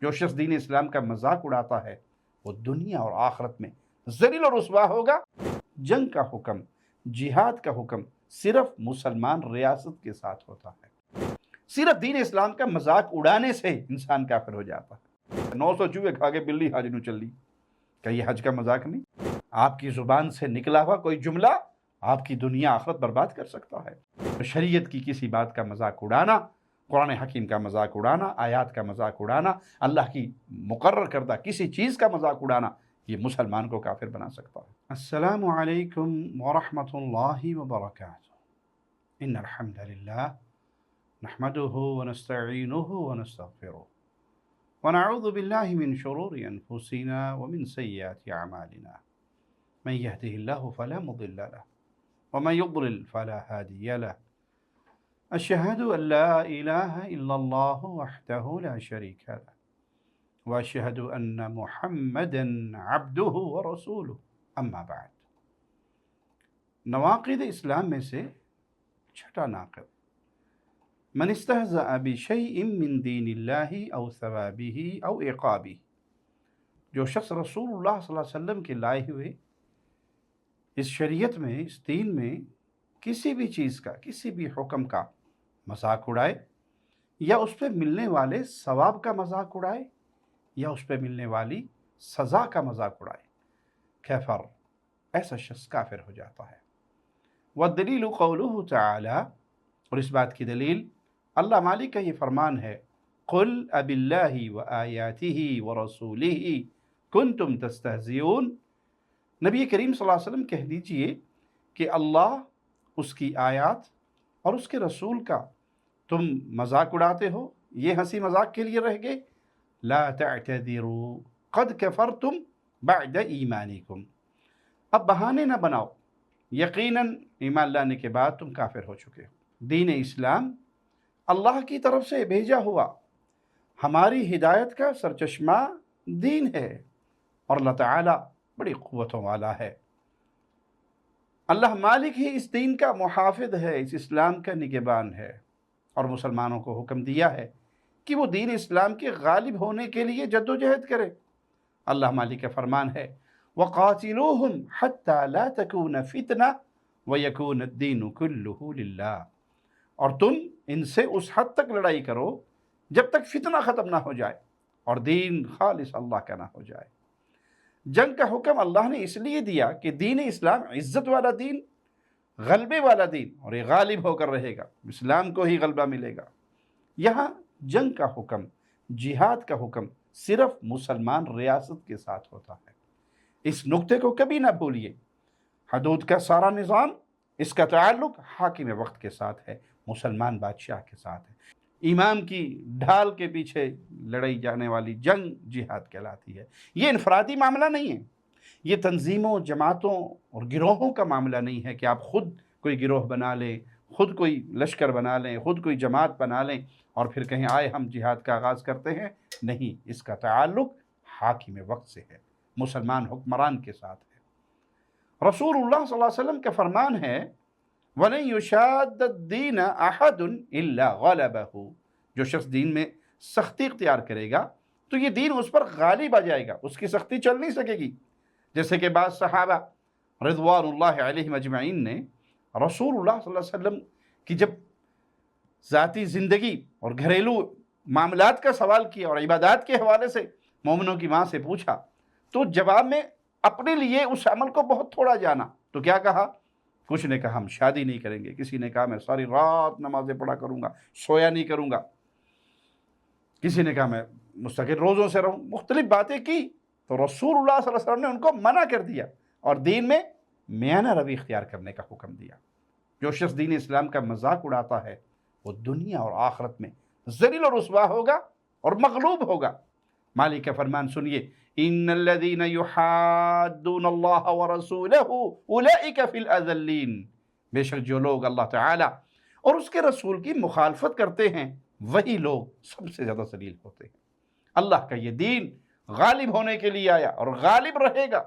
جو شخص دین اسلام کا مذاق اڑاتا ہے وہ دنیا اور آخرت میں ذلیل و رسوا ہوگا۔ جنگ کا حکم، جہاد کا حکم صرف مسلمان ریاست کے ساتھ ہوتا ہے۔ صرف دین اسلام کا مذاق اڑانے سے انسان کافر ہو جاتا ہے۔ 900 چوہے کھا کے بلی حج نو چلی، کہ یہ حج کا مذاق نہیں؟ آپ کی زبان سے نکلا ہوا کوئی جملہ آپ کی دنیا آخرت برباد کر سکتا ہے۔ شریعت کی کسی بات کا مذاق اڑانا، قرآن حکیم کا مذاق اڑانا، آیات کا مذاق اڑانا، اللہ کی مقرر کردہ کسی چیز کا مذاق اڑانا، یہ مسلمان کو کافر بنا سکتا ہے۔ السلام علیکم ورحمۃ اللہ وبرکاتہ۔ ان الحمد للہ نحمده ونستعینه ونستغفره ونعوذ باللہ من شرور انفسنا ومن سیئات اعمالنا من يهده الله فلا مضل له ومن يضلل فلا هادي له أشهد أن لا إله إلا الله وحده لا شريك له وأشهد أن محمدا عبده ورسوله أما بعد۔ نواقض اسلام میں سے چھٹا ناقض، من استهزأ بشيء من دین اللہ او ثوابه او عقابه، جو شخص رسول اللہ صلی اللہ علیہ وسلم کے لائے ہوئے اس شریعت میں، اس دین میں کسی بھی چیز کا، کسی بھی حکم کا مذاق اڑائے، یا اس پہ ملنے والے ثواب کا مذاق اڑائے، یا اس پہ ملنے والی سزا کا مذاق اڑائے، کفر، ایسا شخص کافر ہو جاتا ہے۔ والدلیل قولہ تعالی، اور اس بات کی دلیل اللہ مالک کا یہ فرمان ہے، قل اب اللہ وآیاتہ ورسولہ کنتم تستہزئون، نبی کریم صلی اللہ علیہ وسلم کہہ دیجئے کہ اللہ، اس کی آیات اور اس کے رسول کا تم مذاق اڑاتے ہو، یہ ہنسی مذاق کے لیے رہ گئے، لا تعتذروا قد کفرتم بعد ایمانکم، اب بہانے نہ بناؤ، یقیناً ایمان لانے کے بعد تم کافر ہو چکے ہو۔ دین اسلام اللہ کی طرف سے بھیجا ہوا ہماری ہدایت کا سرچشمہ دین ہے، اور اللہ تعالیٰ بڑی قوتوں والا ہے۔ اللہ مالک ہی اس دین کا محافظ ہے، اس اسلام کا نگہبان ہے، اور مسلمانوں کو حکم دیا ہے کہ وہ دین اسلام کے غالب ہونے کے لیے جد و جہد کرے۔ اللہ مالک کا فرمان ہے، وَقَاتِلُوهُمْ حَتَّى لَا تَكُونَ فِتْنَةٌ وَيَكُونَ الدِّينُ كُلُّهُ لِلَّهِ، اور تم ان سے اس حد تک لڑائی کرو جب تک فتنہ ختم نہ ہو جائے اور دین خالص اللہ کا نہ ہو جائے۔ جنگ کا حکم اللہ نے اس لیے دیا کہ دین اسلام عزت والا دین، غلبے والا دین، اور یہ غالب ہو کر رہے گا، اسلام کو ہی غلبہ ملے گا۔ یہاں جنگ کا حکم، جہاد کا حکم صرف مسلمان ریاست کے ساتھ ہوتا ہے۔ اس نقطے کو کبھی نہ بھولیے۔ حدود کا سارا نظام، اس کا تعلق حاکم وقت کے ساتھ ہے، مسلمان بادشاہ کے ساتھ ہے۔ امام کی ڈھال کے پیچھے لڑائی جانے والی جنگ جہاد کہلاتی ہے۔ یہ انفرادی معاملہ نہیں ہے، یہ تنظیموں، جماعتوں اور گروہوں کا معاملہ نہیں ہے کہ آپ خود کوئی گروہ بنا لیں، خود کوئی لشکر بنا لیں، خود کوئی جماعت بنا لیں اور پھر کہیں آئے ہم جہاد کا آغاز کرتے ہیں۔ نہیں، اس کا تعلق حاکم وقت سے ہے، مسلمان حکمران کے ساتھ ہے۔ رسول اللہ صلی اللہ علیہ وسلم کا فرمان ہے، وَلَن يُشَادَّ الدِّينَ أَحَدٌ إِلَّا غَلَبَهُ، جو شخص دین میں سختی اختیار کرے گا تو یہ دین اس پر غالب آ جائے گا، اس کی سختی چل نہیں سکے گی۔ جیسے کہ بعض صحابہ رضوان اللہ علیہم اجمعین نے رسول اللہ صلی اللہ علیہ وسلم کی جب ذاتی زندگی اور گھریلو معاملات کا سوال کیا اور عبادات کے حوالے سے مومنوں کی ماں سے پوچھا، تو جواب میں اپنے لیے اس عمل کو بہت تھوڑا جانا۔ تو کیا کہا؟ کچھ نے کہا ہم شادی نہیں کریں گے، کسی نے کہا میں ساری رات نمازیں پڑھا کروں گا، سویا نہیں کروں گا، کسی نے کہا میں مستقل روزوں سے رہوں، مختلف باتیں کی۔ تو رسول اللہ صلی اللہ علیہ وسلم نے ان کو منع کر دیا اور دین میں میانہ روی اختیار کرنے کا حکم دیا۔ جو شخص دین اسلام کا مذاق اڑاتا ہے وہ دنیا اور آخرت میں ذلیل و رسوا ہوگا اور مغلوب ہوگا۔ مالک کا فرمان سنیے، ان الذین یحادون اللہ ورسولہ اولئک فی الاذلین، بے شک جو لوگ اللہ تعالی اور اس کے رسول کی مخالفت کرتے ہیں وہی لوگ سب سے زیادہ ذلیل ہوتے ہیں۔ اللہ کا یہ دین غالب ہونے کے لیے آیا اور غالب رہے گا۔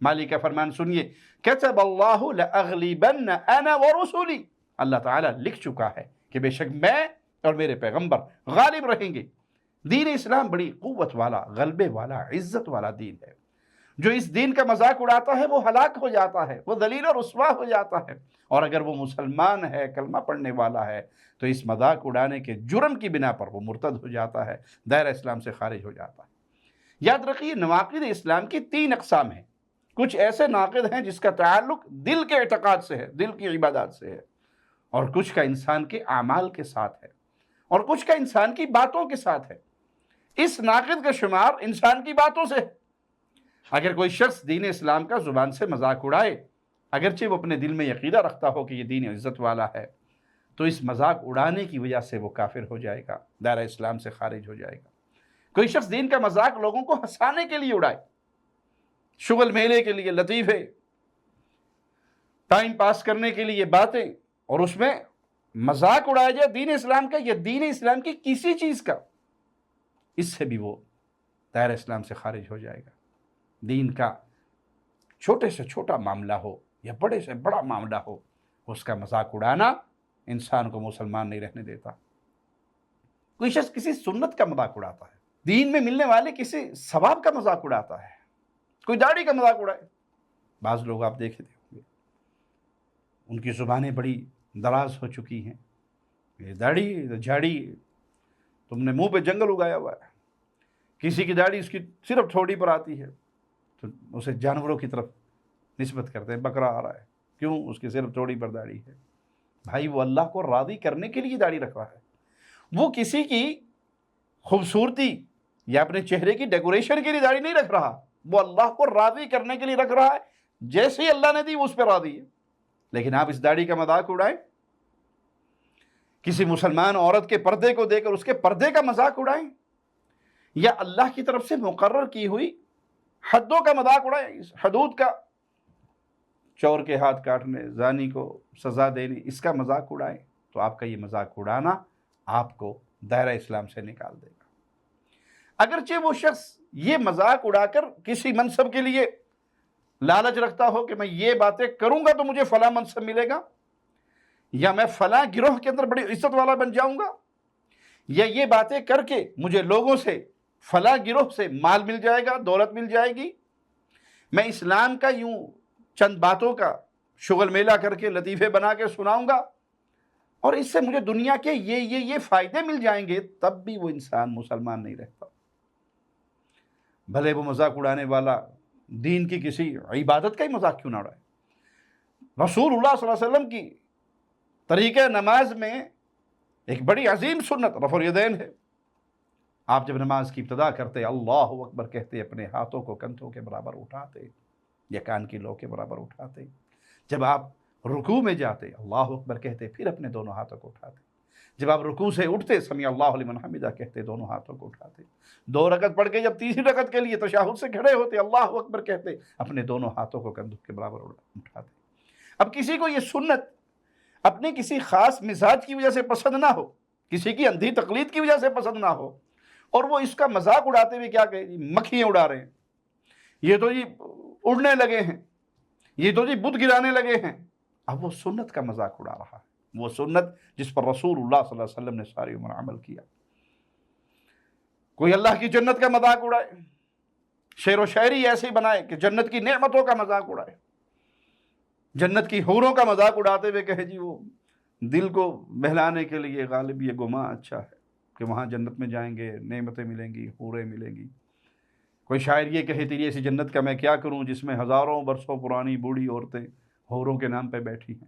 مالک کا فرمان سنیے، کتب اللہ لأغلبن انا ورسولی، اللہ تعالیٰ لکھ چکا ہے کہ بے شک میں اور میرے پیغمبر غالب رہیں گے۔ دین اسلام بڑی قوت والا، غلبے والا، عزت والا دین ہے۔ جو اس دین کا مذاق اڑاتا ہے وہ ہلاک ہو جاتا ہے، وہ ذلیل اور رسوا ہو جاتا ہے، اور اگر وہ مسلمان ہے، کلمہ پڑھنے والا ہے، تو اس مذاق اڑانے کے جرم کی بنا پر وہ مرتد ہو جاتا ہے، دائرہ اسلام سے خارج ہو جاتا ہے۔ یاد رکھیے نواقض اسلام کی 3 اقسام ہیں۔ کچھ ایسے ناقض ہیں جس کا تعلق دل کے اعتقاد سے ہے، دل کی عبادات سے ہے، اور کچھ کا انسان کے اعمال کے ساتھ ہے، اور کچھ کا انسان کی باتوں کے ساتھ ہے۔ اس ناقض کا شمار انسان کی باتوں سے ہے۔ اگر کوئی شخص دین اسلام کا زبان سے مذاق اڑائے، اگرچہ وہ اپنے دل میں عقیدہ رکھتا ہو کہ یہ دین عزت والا ہے، تو اس مذاق اڑانے کی وجہ سے وہ کافر ہو جائے گا، دائرہ اسلام سے خارج ہو جائے گا۔ کوئی شخص دین کا مذاق لوگوں کو ہنسانے کے لیے اڑائے، شغل میلے کے لیے لطیفے، ٹائم پاس کرنے کے لیے باتیں، اور اس میں مذاق اڑایا جائے دین اسلام کا یا دین اسلام کی کسی چیز کا، اس سے بھی وہ دائرہ اسلام سے خارج ہو جائے گا۔ دین کا چھوٹے سے چھوٹا معاملہ ہو یا بڑے سے بڑا معاملہ ہو، اس کا مذاق اڑانا انسان کو مسلمان نہیں رہنے دیتا۔ کوئی شخص کسی سنت کا مذاق اڑاتا ہے، دین میں ملنے والے کسی ثواب کا مذاق اڑاتا ہے، کوئی داڑھی کا مذاق اڑائے۔ بعض لوگ آپ دیکھے ہوں گے، ان کی زبانیں بڑی دراز ہو چکی ہیں، یہ داڑھی جھاڑی، تم نے منہ پہ جنگل اگایا ہوا ہے۔ کسی کی داڑھی اس کی صرف تھوڑی پر آتی ہے تو اسے جانوروں کی طرف نسبت کرتے ہیں، بکرا آ رہا ہے، کیوں؟ اس کی صرف تھوڑی پر داڑھی ہے۔ بھائی وہ اللہ کو راضی کرنے کے لیے داڑھی رکھ رہا ہے، وہ کسی کی خوبصورتی یا اپنے چہرے کی ڈیکوریشن کے لیے داڑھی نہیں رکھ رہا، وہ اللہ کو راضی کرنے کے لیے رکھ رہا ہے۔ جیسے ہی اللہ نے دی وہ اس پہ راضی ہے۔ لیکن آپ اس داڑھی کا مذاق اڑائیں، کسی مسلمان عورت کے پردے کو دے کر اس کے پردے کا مذاق اڑائیں، یا اللہ کی طرف سے مقرر کی ہوئی حدوں کا مذاق اڑائیں، حدود کا، چور کے ہاتھ کاٹنے، زانی کو سزا دینے، اس کا مذاق اڑائیں، تو آپ کا یہ مذاق اڑانا آپ کو دائرہ اسلام سے نکال دے گا۔ اگرچہ وہ شخص یہ مذاق اڑا کر کسی منصب کے لیے لالچ رکھتا ہو کہ میں یہ باتیں کروں گا تو مجھے فلاں منصب ملے گا، یا میں فلاں گروہ کے اندر بڑی عزت والا بن جاؤں گا، یا یہ باتیں کر کے مجھے لوگوں سے فلاں گروہ سے مال مل جائے گا، دولت مل جائے گی، میں اسلام کا یوں چند باتوں کا شغل میلہ کر کے لطیفے بنا کے سناؤں گا، اور اس سے مجھے دنیا کے یہ فائدے مل جائیں گے، تب بھی وہ انسان مسلمان نہیں رہتا، بھلے وہ مذاق اڑانے والا دین کی کسی عبادت کا ہی مذاق کیوں نہ اڑائے۔ رسول اللہ صلی اللہ علیہ وسلم کی طریقہ نماز میں ایک بڑی عظیم سنت رفع الیدین ہے۔ آپ جب نماز کی ابتدا کرتے اللہ اکبر کہتے، اپنے ہاتھوں کو کندھوں کے برابر اٹھاتے یا کان کی لو کے برابر اٹھاتے۔ جب آپ رکوع میں جاتے اللہ اکبر کہتے، پھر اپنے دونوں ہاتھوں کو اٹھاتے۔ جب آپ رکوع سے اٹھتے سمیع اللہ لمن حمدہ کہتے، دونوں ہاتھوں کو اٹھاتے۔ 2 رکعت پڑھ کے جب تیسری رکعت کے لیے تشہد سے کھڑے ہوتے اللہ اکبر کہتے، اپنے دونوں ہاتھوں کو کندھوں کے برابر اٹھاتے۔ اب کسی کو یہ سنت اپنے کسی خاص مزاج کی وجہ سے پسند نہ ہو، کسی کی اندھی تقلید کی وجہ سے پسند نہ ہو، اور وہ اس کا مذاق اڑاتے ہوئے کیا کہے، مکھیاں اڑا رہے ہیں، یہ تو جی اڑنے لگے ہیں، یہ تو جی بت گرانے لگے ہیں، اب وہ سنت کا مذاق اڑا رہا ہے، وہ سنت جس پر رسول اللہ صلی اللہ علیہ وسلم نے ساری عمر عمل کیا۔ کوئی اللہ کی جنت کا مذاق اڑائے، شعر و شاعری ایسے بنائے کہ جنت کی نعمتوں کا مذاق اڑائے، جنت کی حوروں کا مذاق اڑاتے ہوئے کہے جی وہ دل کو بہلانے کے لیے غالب یہ گمان اچھا ہے کہ وہاں جنت میں جائیں گے، نعمتیں ملیں گی، حوریں ملیں گی۔ کوئی شاعر یہ کہے تیری ایسی جنت کا میں کیا کروں جس میں ہزاروں برسوں پرانی بوڑھی عورتیں حوروں کے نام پہ بیٹھی ہیں۔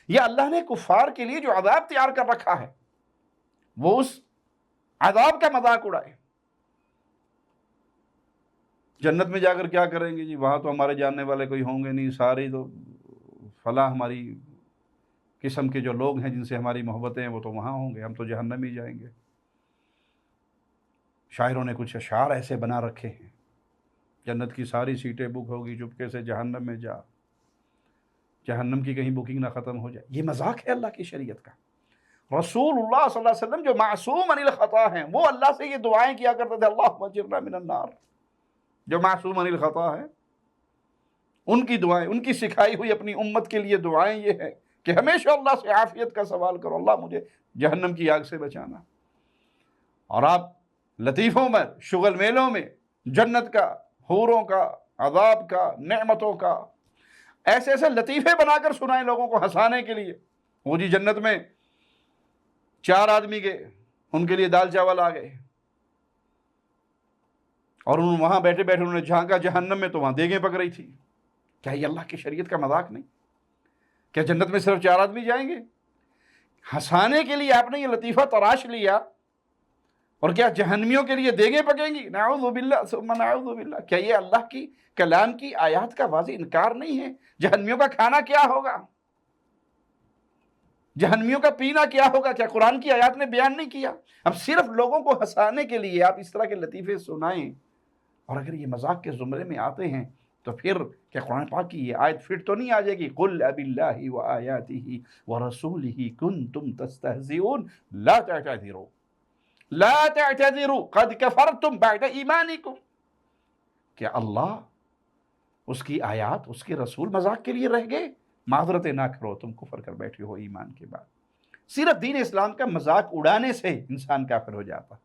یا اللہ نے کفار کے لیے جو عذاب تیار کر رکھا ہے وہ اس عذاب کا مذاق اڑائے۔ جنت میں جا کر کیا کریں گے جی، وہاں تو ہمارے جاننے والے کوئی ہوں گے نہیں، سارے تو فلاں ہماری قسم کے جو لوگ ہیں جن سے ہماری محبتیں ہیں وہ تو وہاں ہوں گے، ہم تو جہنم ہی جائیں گے۔ شاعروں نے کچھ اشعار ایسے بنا رکھے ہیں، جنت کی ساری سیٹیں بک ہوگی، چپکے سے جہنم میں جا، جہنم کی کہیں بکنگ نہ ختم ہو جائے۔ یہ مذاق ہے اللہ کی شریعت کا۔ رسول اللہ صلی اللہ علیہ وسلم جو معصوم عن الخطا ہیں، وہ اللہ سے یہ دعائیں کیا کرتے تھے، اللہم اجرنا من النار۔ جو معصوم عن الخطا ہیں ان کی دعائیں، ان کی سکھائی ہوئی اپنی امت کے لیے دعائیں یہ ہیں کہ ہمیشہ اللہ سے عافیت کا سوال کرو، اللہ مجھے جہنم کی آگ سے بچانا۔ اور آپ لطیفوں میں، شغل میلوں میں، جنت کا، حوروں کا، عذاب کا، نعمتوں کا، ایسے ایسے لطیفے بنا کر سنائیں لوگوں کو ہنسانے کے لیے۔ وہ جی جنت میں 4 آدمی گئے، ان کے لیے دال چاول آ گئے، اور وہاں بیٹھے بیٹھے انہوں نے جھانکا جہنم میں تو وہاں دیگیں پک رہی تھی۔ کیا یہ اللہ کی شریعت کا مذاق نہیں؟ کیا جنت میں صرف 4 آدمی جائیں گے؟ ہنسانے کے لیے آپ نے یہ لطیفہ تراش لیا، اور کیا جہنمیوں کے لیے دیگیں پکیں گی؟ نعوذ باللہ ثم نعوذ باللہ۔ کیا یہ اللہ کی کلام کی آیات کا واضح انکار نہیں ہے؟ جہنمیوں کا کھانا کیا ہوگا؟ جہنمیوں کا پینا کیا ہوگا؟ کیا قرآن کی آیات نے بیان نہیں کیا؟ اب صرف لوگوں کو ہنسانے کے لیے آپ اس طرح کے لطیفے سنائیں، اور اگر یہ مذاق کے زمرے میں آتے ہیں تو پھر کیا قرآن پاک کی یہ آیت فٹ تو نہیں آ جائے گی؟ قل اباللہ وآیاتہ ورسولہ کنتم تستہزئون لا تعتذروا لا تعتذروا قد کفرتم بعد ایمانکم۔ کیا اللہ، اس کی آیات، اس کے رسول مذاق کے لیے رہ گئے؟ معذرتیں نہ کرو، تم کفر کر بیٹھے ہو ایمان کے بعد۔ صرف دین اسلام کا مذاق اڑانے سے انسان کافر ہو جاتا ہے۔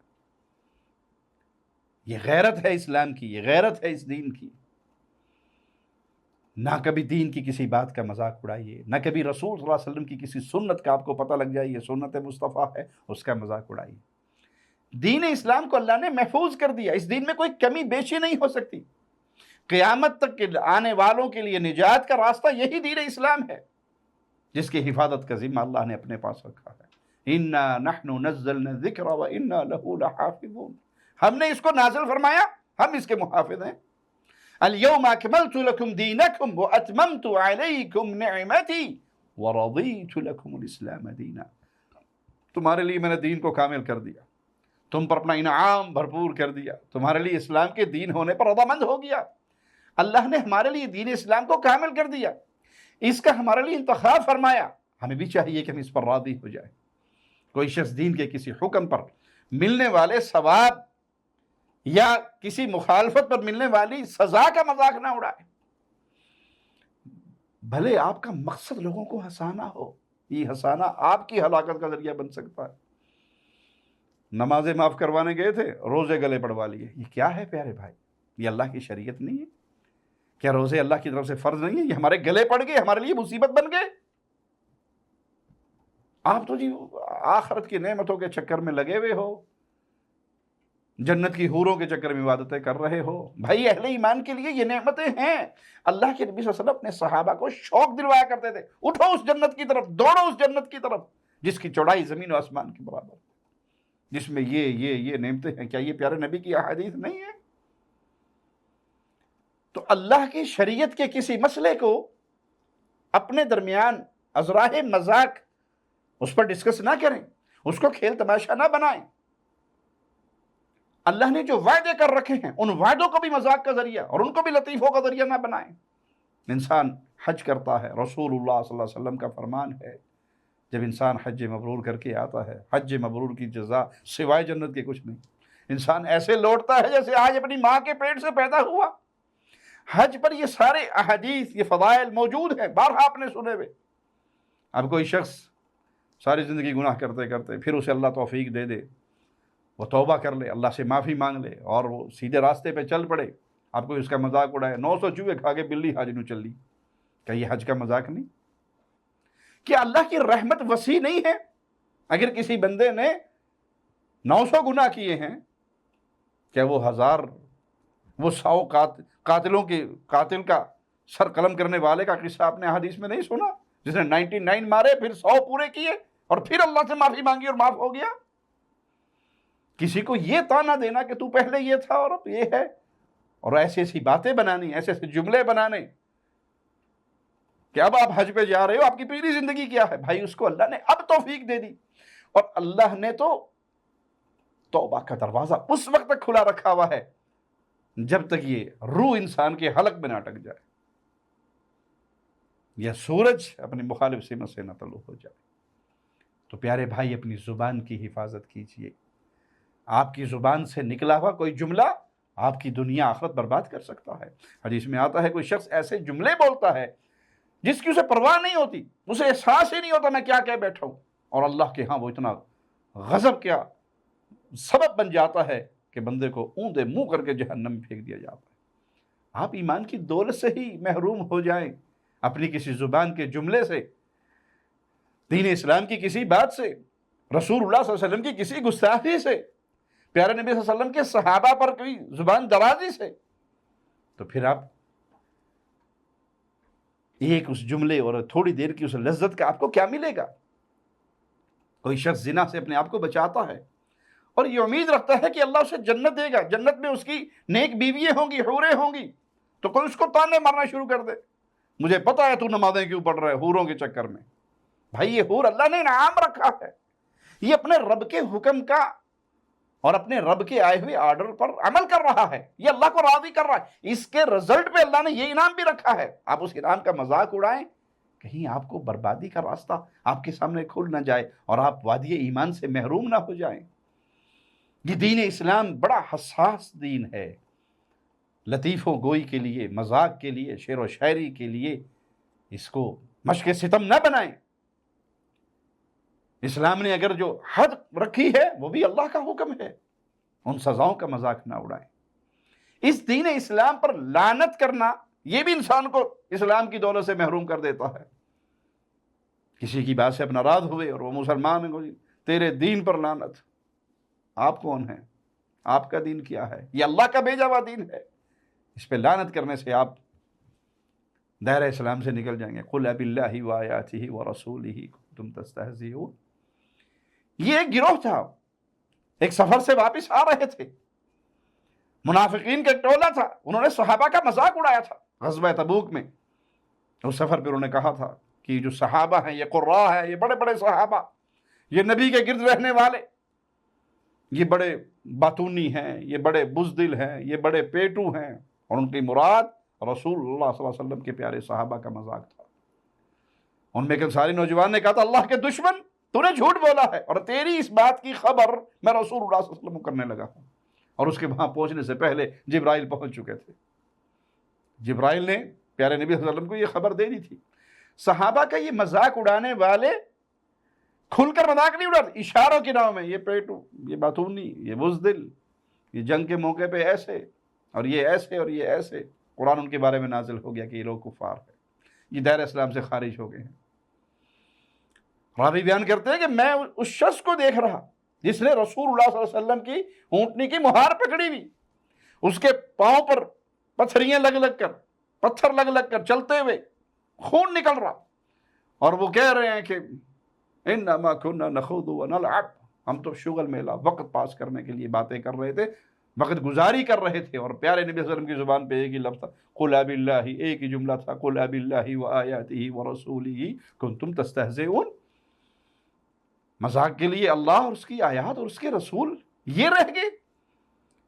یہ غیرت ہے اسلام کی، یہ غیرت ہے اس دین کی۔ نہ کبھی دین کی کسی بات کا مذاق اڑائیے، نہ کبھی رسول صلی اللہ علیہ وسلم کی کسی سنت کا آپ کو پتہ لگ جائے یہ سنت مصطفیٰ ہے، اس کا مذاق اڑائیے۔ دین اسلام کو اللہ نے محفوظ کر دیا، اس دین میں کوئی کمی بیشی نہیں ہو سکتی۔ قیامت تک کے آنے والوں کے لیے نجات کا راستہ یہی دین اسلام ہے، جس کی حفاظت کا ذمہ اللہ نے اپنے پاس رکھا ہے۔ اِنَّا نَحْنُ نَزَّلْنَا الذِّكْرَ وَإِنَّا لَهُ لَحَافِظُونَ۔ ہم نے اس کو نازل فرمایا، ہم اس کے محافظ ہیں۔ الْيَوْمَ أَكْمَلْتُ لَكُمْ دِينَكُمْ وَأَتْمَمْتُ عَلَيْكُمْ نِعْمَتِي وَرَضِيتُ لَكُمُ الْإِسْلَامَ دِينًا۔ تمہارے لیے میں نے دین کو کامل کر دیا، تم پر اپنا انعام بھرپور کر دیا، تمہارے لیے اسلام کے دین ہونے پر رضامند ہو گیا۔ اللہ نے ہمارے لیے دین اسلام کو کامل کر دیا، اس کا ہمارے لیے انتخاب فرمایا۔ ہمیں بھی چاہیے کہ ہم اس پر راضی ہو جائیں۔ کوئی شخص دین کے کسی حکم پر ملنے والے ثواب یا کسی مخالفت پر ملنے والی سزا کا مذاق نہ اڑائے۔ بھلے آپ کا مقصد لوگوں کو ہنسانا ہو، یہ ہنسانا آپ کی ہلاکت کا ذریعہ بن سکتا ہے۔ نمازیں معاف کروانے گئے تھے، روزے گلے پڑوا لیے۔ یہ کیا ہے پیارے بھائی؟ یہ اللہ کی شریعت نہیں ہے؟ کیا روزے اللہ کی طرف سے فرض نہیں ہے؟ یہ ہمارے گلے پڑ گئے، ہمارے لیے مصیبت بن گئے۔ آپ تو جی آخرت کی نعمتوں کے چکر میں لگے ہوئے ہو، جنت کی حوروں کے چکر میں عبادتیں کر رہے ہو۔ بھائی اہل ایمان کے لیے یہ نعمتیں ہیں۔ اللہ کے نبی صلی اللہ علیہ وسلم اپنے صحابہ کو شوق دلوایا کرتے تھے، اٹھو اس جنت کی طرف، دوڑو اس جنت کی طرف جس کی چوڑائی زمین و آسمان کے برابر، جس میں یہ نعمتیں ہیں۔ کیا یہ پیارے نبی کی احادیث نہیں ہے؟ تو اللہ کی شریعت کے کسی مسئلے کو اپنے درمیان ازراہ مذاق اس پر ڈسکس نہ کریں، اس کو کھیل تماشا نہ بنائیں۔ اللہ نے جو وعدے کر رکھے ہیں ان وعدوں کو بھی مذاق کا ذریعہ اور ان کو بھی لطیفوں کا ذریعہ نہ بنائیں۔ انسان حج کرتا ہے، رسول اللہ صلی اللہ علیہ وسلم کا فرمان ہے، جب انسان حج مبرور کر کے آتا ہے، حج مبرور کی جزا سوائے جنت کے کچھ نہیں۔ انسان ایسے لوٹتا ہے جیسے آج اپنی ماں کے پیٹ سے پیدا ہوا۔ حج پر یہ سارے احادیث، یہ فضائل موجود ہیں، بارہا آپ نے سنے ہوئے۔ اب کوئی شخص ساری زندگی گناہ کرتے کرتے پھر اسے اللہ توفیق دے دے، وہ توبہ کر لے، اللہ سے معافی مانگ لے اور وہ سیدھے راستے پہ چل پڑے، آپ کو اس کا مذاق اڑائے، 900 چوہے کھا کے بلی حج نو چلی۔ کیا یہ حج کا مذاق نہیں؟ کیا اللہ کی رحمت وسیع نہیں ہے؟ اگر کسی بندے نے 900 گناہ کیے ہیں، کیا وہ 100 قاتل کا سر قلم کرنے والے کا قصہ آپ نے حدیث میں نہیں سنا، جس نے 99 مارے پھر 100 پورے کیے اور پھر اللہ سے معافی مانگی اور معاف ہو گیا؟ کسی کو یہ تانا دینا کہ تو پہلے یہ تھا اور اب یہ ہے، اور ایسی ایسی باتیں بنانی، ایسے ایسے جملے بنانے کہ اب آپ حج پہ جا رہے ہو، آپ کی پوری زندگی کیا ہے؟ بھائی اس کو اللہ نے اب توفیق دے دی، اور اللہ نے تو توبہ کا دروازہ اس وقت تک کھلا رکھا ہوا ہے جب تک یہ روح انسان کے حلق میں نہ اٹک جائے یا سورج اپنی مخالف سمت سے نہ طلوع ہو جائے۔ تو پیارے بھائی اپنی زبان کی حفاظت کیجئے۔ آپ کی زبان سے نکلا ہوا کوئی جملہ آپ کی دنیا آخرت برباد کر سکتا ہے۔ حدیث میں آتا ہے کوئی شخص ایسے جملے بولتا ہے جس کی اسے پرواہ نہیں ہوتی، اسے احساس ہی نہیں ہوتا میں کیا کہہ بیٹھا ہوں، اور اللہ کے ہاں وہ اتنا غضب کیا سبب بن جاتا ہے کہ بندے کو اوندے منہ کر کے جہنم میں پھینک دیا جاتا ہے۔ آپ ایمان کی دولت سے ہی محروم ہو جائیں، اپنی کسی زبان کے جملے سے، دین اسلام کی کسی بات سے، رسول اللہ صلی اللہ علیہ وسلم کی کسی گستاخی سے، پیارے نبی صلی اللہ علیہ وسلم کے صحابہ پر کوئی زبان درازی سے، تو پھر آپ ایک اس جملے اور تھوڑی دیر کی اس لذت کا آپ کو کیا ملے گا؟ کوئی شخص زنا سے اپنے آپ کو بچاتا ہے اور یہ امید رکھتا ہے کہ اللہ اسے جنت دے گا، جنت میں اس کی نیک بیوییں ہوں گی، حوریں ہوں گی، تو کوئی اس کو تانے مارنا شروع کر دے، مجھے پتا ہے تو نمازیں کیوں پڑھ رہا ہے حوروں کے چکر میں۔ بھائی یہ حور اللہ نے انعام رکھا ہے، یہ اپنے رب کے حکم کا اور اپنے رب کے آئے ہوئے آرڈر پر عمل کر رہا ہے، یہ اللہ کو راضی کر رہا ہے، اس کے رزلٹ پہ اللہ نے یہ انعام بھی رکھا ہے۔ آپ اس انعام کا مذاق اڑائیں، کہیں آپ کو بربادی کا راستہ آپ کے سامنے کھل نہ جائے اور آپ وادی ایمان سے محروم نہ ہو جائیں۔ یہ دین اسلام بڑا حساس دین ہے، لطیف و گوئی کے لیے، مذاق کے لیے، شعر و شاعری کے لیے اس کو مشق ستم نہ بنائیں۔ اسلام نے اگر جو حد رکھی ہے وہ بھی اللہ کا حکم ہے، ان سزاؤں کا مذاق نہ اڑائیں۔ اس دین اسلام پر لعنت کرنا یہ بھی انسان کو اسلام کی دولت سے محروم کر دیتا ہے۔ کسی کی بات سے آپ ناراض ہوئے اور وہ مسلمان ہیں، تیرے دین پر لعنت۔ آپ کون ہیں؟ آپ کا دین کیا ہے؟ یہ اللہ کا بھیجا ہوا دین ہے، اس پہ لعنت کرنے سے آپ دائرہ اسلام سے نکل جائیں گے۔ قل باللہ وآیاتہ ورسولہ کنتم تستہزئون۔ یہ ایک گروہ تھا، ایک سفر سے واپس آ رہے تھے، منافقین کا ایک ٹولہ تھا، انہوں نے صحابہ کا مذاق اڑایا تھا غزوہ تبوک میں۔ اس سفر پہ انہوں نے کہا تھا کہ جو صحابہ ہیں یہ قراء ہیں، یہ بڑے بڑے صحابہ، یہ نبی کے گرد رہنے والے، یہ بڑے باتونی ہیں، یہ بڑے بزدل ہیں، یہ بڑے پیٹو ہیں، اور ان کی مراد رسول اللہ صلی اللہ علیہ وسلم کے پیارے صحابہ کا مذاق تھا۔ ان میں ایک انصاری نوجوان نے کہا تھا اللہ کے دشمن تو نے جھوٹ بولا ہے، اور تیری اس بات کی خبر میں رسول اللہ صلی اللہ علیہ وسلم کو کرنے لگا ہوں۔ اور اس کے وہاں پہنچنے سے پہلے جبرائیل پہنچ چکے تھے، جبرائیل نے پیارے نبی صلی اللہ علیہ وسلم کو یہ خبر دے دی تھی۔ صحابہ کا یہ مذاق اڑانے والے کھل کر مذاق نہیں اڑاتے، اشاروں کے نام میں، یہ پیٹو، یہ باتونی، یہ بزدل، یہ جنگ کے موقع پہ ایسے، اور یہ ایسے، اور یہ ایسے۔ قرآن ان کے بارے میں نازل ہو گیا کہ یہ لوگ کفار ہیں، یہ دائرہ اسلام سے خارج ہو گئے ہیں۔ راوی بیان کرتے ہیں کہ میں اس شخص کو دیکھ رہا جس نے رسول اللہ صلی اللہ علیہ وسلم کی اونٹنی کی مہار پکڑی ہوئی، اس کے پاؤں پر پتھریاں لگ لگ کر، پتھر لگ لگ کر چلتے ہوئے خون نکل رہا، اور وہ کہہ رہے ہیں کہ انما كنا نخوض ونلعب، ہم تو شغل میلہ وقت پاس کرنے کے لیے باتیں کر رہے تھے، وقت گزاری کر رہے تھے۔ اور پیارے نبی صلی اللہ علیہ وسلم کی زبان پہ ایک ہی لفظ تھا، قل باللہ، ایک ہی جملہ تھا، قل باللہ وآیاتہ ورسولہ کنتم تستہزئون۔ مذاق کے لیے اللہ اور اس کی آیات اور اس کے رسول یہ رہ گئے۔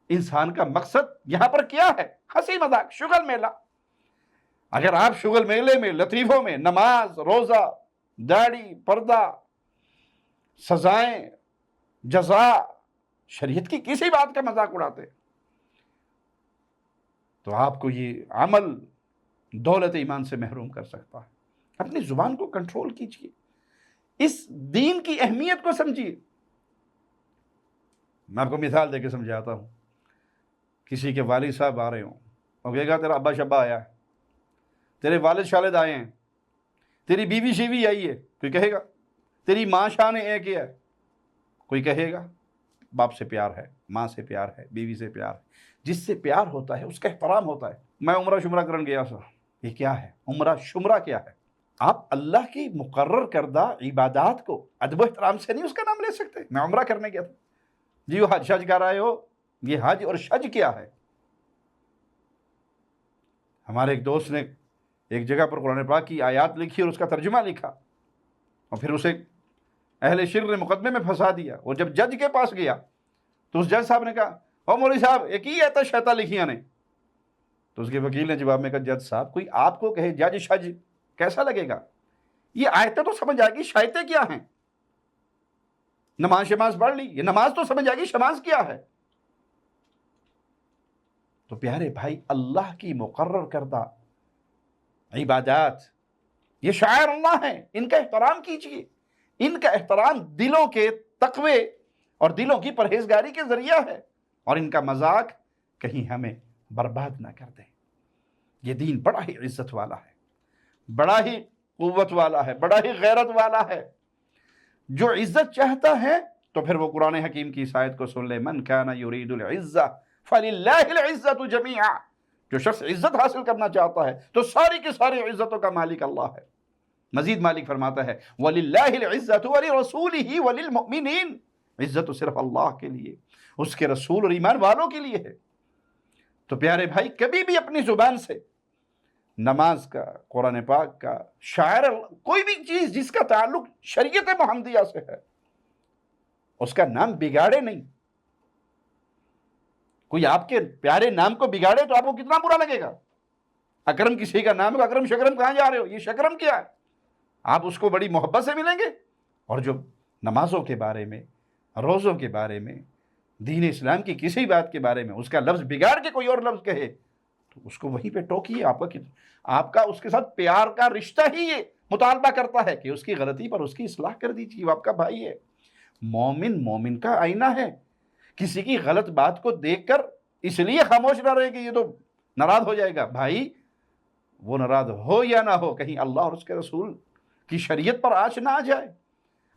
انسان کا مقصد یہاں پر کیا ہے؟ ہنسی مذاق، شغل میلہ۔ اگر آپ شغل میلے میں، لطیفوں میں نماز، روزہ، داڑھی، پردہ، سزائیں، جزا، شریعت کی کسی بات کا مذاق اڑاتے تو آپ کو یہ عمل دولت ایمان سے محروم کر سکتا ہے۔ اپنی زبان کو کنٹرول کیجیے، اس دین کی اہمیت کو سمجھیے۔ میں آپ کو مثال دے کے سمجھاتا ہوں۔ کسی کے والد صاحب آ رہے ہوں، وہ کہے گا تیرا ابا شبا آیا ہے، تیرے والد شالد آئے ہیں، تیری بیوی شیوی آئی ہے، کوئی کہے گا تیری ماں شاہ نے اے کیا ہے، کوئی کہے گا باپ سے پیار ہے، ماں سے پیار ہے، بیوی سے پیار ہے۔ جس سے پیار ہوتا ہے اس کا احترام ہوتا ہے۔ میں عمرہ شمرہ کرن گیا سا، یہ کیا ہے؟ عمرہ شمرہ کیا ہے؟ آپ اللہ کی مقرر کردہ عبادات کو ادب و احترام سے نہیں اس کا نام لے سکتے۔ میں عمرہ کرنے گیا تھا، جی وہ حج شج کر رہے ہو، یہ حج اور شج کیا ہے؟ ہمارے ایک دوست نے ایک جگہ پر قرآن پاک کی آیات لکھی اور اس کا ترجمہ لکھا، اور پھر اسے اہل شرک نے مقدمے میں پھنسا دیا۔ وہ جب جج کے پاس گیا تو اس جج صاحب نے کہا او مولوی صاحب ایک ہی آیت شیطان لکھیاں نے، تو اس کے وکیل نے جواب میں کہا جج صاحب کوئی آپ کو کہے جج شج کیسا لگے گا؟ یہ آیتیں تو سمجھ آئے گی شایتیں کیا ہیں۔ نماز شماز پڑھ لی، یہ نماز تو سمجھ آئے گی شماز کیا ہے۔ تو پیارے بھائی، اللہ کی مقرر کردہ عبادات یہ شاعر اللہ ہیں، ان کا احترام کیجیے۔ ان کا احترام دلوں کے تقوی اور دلوں کی پرہیزگاری کے ذریعہ ہے۔ اور ان کا مذاق کہیں ہمیں برباد نہ کر دے۔ یہ دین بڑا ہی عزت والا ہے، بڑا ہی قوت والا ہے، بڑا ہی غیرت والا ہے۔ جو عزت چاہتا ہے تو پھر وہ قرآن حکیم کی اس آیت کو سن لے، من کان یرید العزہ فللہ العزۃ جمیعا۔ جو شخص عزت حاصل کرنا چاہتا ہے تو ساری کی ساری عزتوں کا مالک اللہ ہے۔ مزید مالک فرماتا ہے وَلِلَّهِ الْعِزَّةُ وَلِرَسُولِهِ وَلِلْمُؤْمِنِينَ، عزت تو صرف اللہ کے لیے، اس کے رسول اور ایمان والوں کے لیے ہے۔ تو پیارے بھائی، کبھی بھی اپنی زبان سے نماز کا، قرآن پاک کا، شاعر، کوئی بھی چیز جس کا تعلق شریعت محمدیہ سے ہے، اس کا نام بگاڑے نہیں۔ کوئی آپ کے پیارے نام کو بگاڑے تو آپ کو کتنا برا لگے گا۔ اکرم کسی کا نام ہے، اکرم شکرم کہاں جا رہے ہو، یہ شکرم کیا ہے؟ آپ اس کو بڑی محبت سے ملیں گے۔ اور جو نمازوں کے بارے میں، روزوں کے بارے میں، دین اسلام کی کسی بات کے بارے میں اس کا لفظ بگاڑ کے کوئی اور لفظ کہے تو اس کو وہیں پہ ٹوکیے۔ آپ کا اس کے ساتھ پیار کا رشتہ ہی یہ مطالبہ کرتا ہے کہ اس کی غلطی پر اس کی اصلاح کر دیجیے، وہ آپ کا بھائی ہے۔ مومن مومن کا آئینہ ہے۔ کسی کی غلط بات کو دیکھ کر اس لیے خاموش نہ رہے کہ یہ تو ناراض ہو جائے گا۔ بھائی، وہ ناراض ہو یا نہ ہو، کہیں اللہ اور اس کے رسول کی شریعت پر آنچ نہ آ جائے،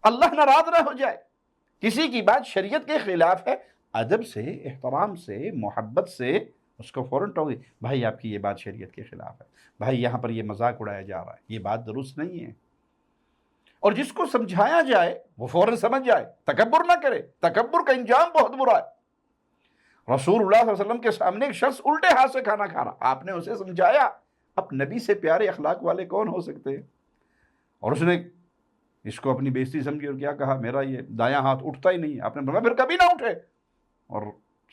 اللہ ناراض نہ ہو جائے۔ کسی کی بات شریعت کے خلاف ہے، ادب سے، احترام سے، محبت سے اس کو فوراً ٹوک دیں، بھائی آپ کی یہ بات شریعت کے خلاف ہے، بھائی یہاں پر یہ مذاق اڑایا جا رہا ہے، یہ بات درست نہیں ہے۔ اور جس کو سمجھایا جائے وہ فوراً سمجھ جائے، تکبر نہ کرے۔ تکبر کا انجام بہت برا ہے۔ رسول اللہ صلی اللہ علیہ وسلم کے سامنے ایک شخص الٹے ہاتھ سے کھانا کھا رہا، آپ نے اسے سمجھایا۔ اب نبی سے پیارے اخلاق والے کون ہو سکتے ہیں؟ اور اس نے اس کو اپنی بےزتی سمجھی اور کیا کہا، میرا یہ دایاں ہاتھ اٹھتا ہی نہیں ہے۔ آپ نے فرمایا پھر کبھی نہ اٹھے۔ اور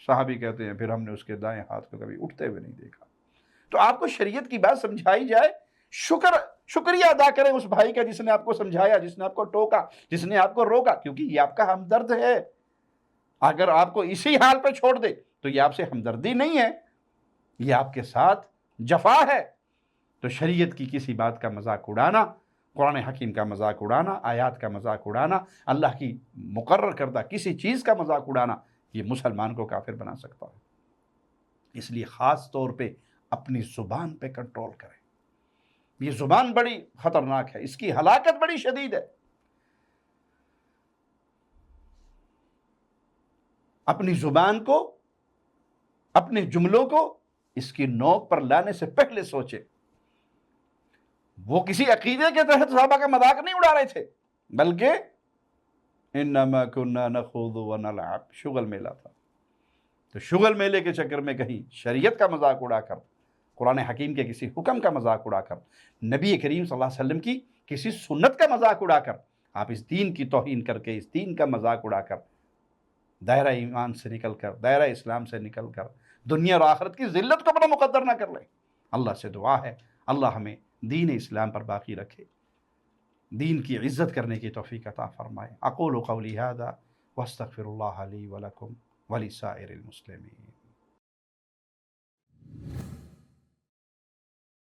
صحابی کہتے ہیں پھر ہم نے اس کے دائیں ہاتھ کو کبھی اٹھتے ہوئے نہیں دیکھا۔ تو آپ کو شریعت کی بات سمجھائی جائے، شکریہ ادا کریں اس بھائی کا جس نے آپ کو سمجھایا، جس نے آپ کو ٹوکا، جس نے آپ کو روکا، کیونکہ یہ آپ کا ہمدرد ہے۔ اگر آپ کو اسی حال پہ چھوڑ دے تو یہ آپ سے ہمدردی نہیں ہے، یہ آپ کے ساتھ جفا ہے۔ تو شریعت کی کسی بات کا مذاق اڑانا، قرآن حکیم کا مذاق اڑانا، آیات کا مذاق اڑانا، اللہ کی مقرر کردہ کسی چیز کا مذاق اڑانا، یہ مسلمان کو کافر بنا سکتا ہے۔ اس لیے خاص طور پہ اپنی زبان پہ کنٹرول کریں۔ یہ زبان بڑی خطرناک ہے، اس کی ہلاکت بڑی شدید ہے۔ اپنی زبان کو، اپنے جملوں کو اس کی نوک پر لانے سے پہلے سوچے۔ وہ کسی عقیدے کے تحت صحابہ کا مذاق نہیں اڑا رہے تھے، بلکہ انما كنا نخوض ونلعب، شغل میلہ تھا۔ تو شغل میلے کے چکر میں کہیں شریعت کا مذاق اڑا کر، قرآن حکیم کے کسی حکم کا مذاق اڑا کر، نبی کریم صلی اللہ علیہ وسلم کی کسی سنت کا مذاق اڑا کر، آپ اس دین کی توہین کر کے، اس دین کا مذاق اڑا کر، دائرہ ایمان سے نکل کر، دائرہ اسلام سے نکل کر دنیا اور آخرت کی ذلت کو اپنا مقدر نہ کر لیں۔ اللہ سے دعا ہے اللہ ہمیں دین اسلام پر باقی رکھے، دین کی عزت کرنے کی توفیق عطا فرمائے۔ اقول قولی ھذا واستغفر اللہ لی ولکم ولسائر المسلمین۔